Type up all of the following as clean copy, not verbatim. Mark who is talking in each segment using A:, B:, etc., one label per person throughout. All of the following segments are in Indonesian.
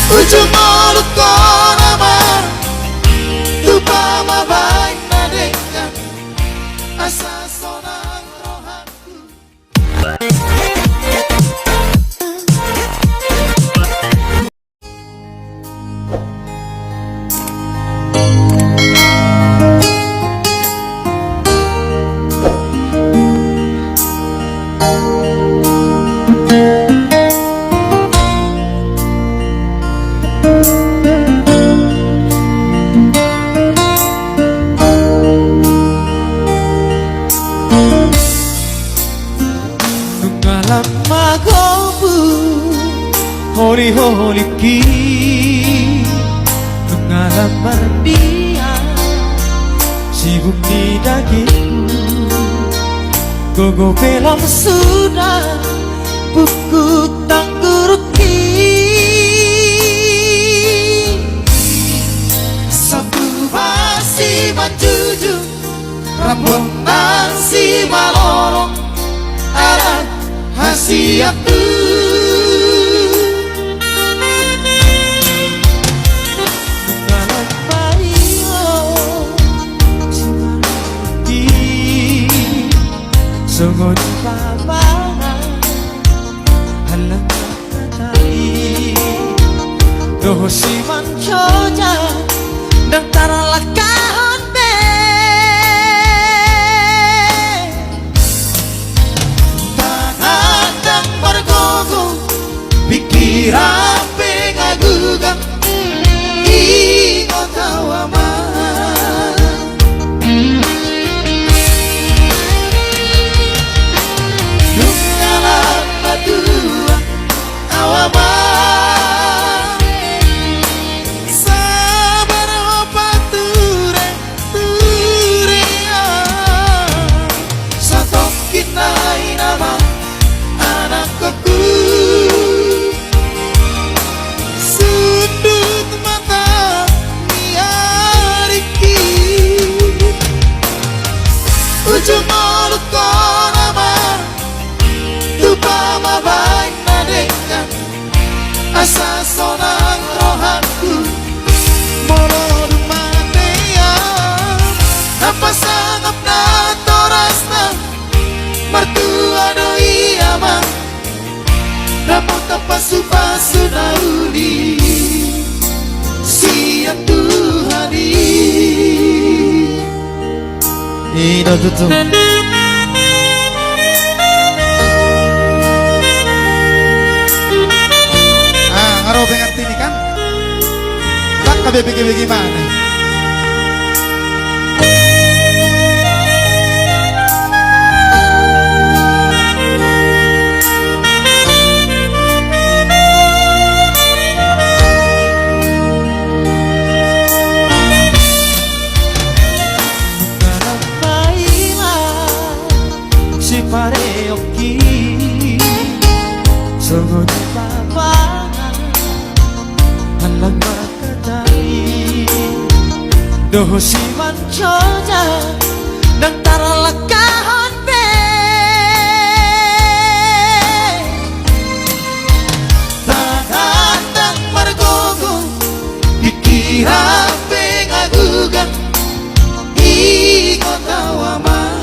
A: ujung mulut nama lupa mabaik nadekan asa sonang rohanku. Holi-holi ki mengalamar dia sibuk di dagingku. Gogo belum sudah buku tangguruki. Sabu basi manjuju rambut nasi malorong arah hasiatu. Sungon pamangan halang katay doho si manchoja nang taralakahan be tangan margogo pikiran pengagugang ingot tawaman. Ujung mulut nama lupa mabaik nadekan asa sonang rohanku. Molo dumatea napa sangap na torasna mertua doi ama namun tanpa supasu nauli siap Tuhani. Ino tutup ngaro pengen tini kan tak kabeh gimana pareoki sungon pamangan halang makatay doho si manchoja nang taralakahan be tangan nang margogo pikiran pengagugan ingot tawaman.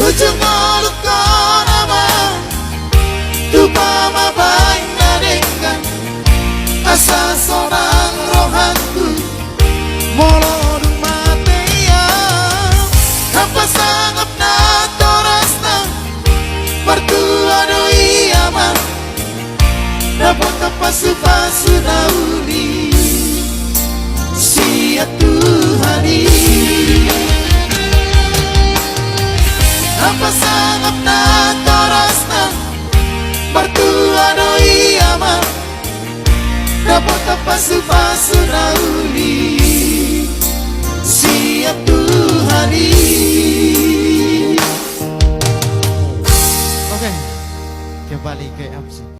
A: Ujung mulut nama lupa mabaik nadekan asa sonang rohanku. Molo dumatea napa sangap na torasna mertua doi ama namun tanpa supasu nauli siap Tuhani. Apa sangap na torasna mertua doi Tapos pasu-pasu na uli siap Tuhani.
B: Oke, kembali ke MC.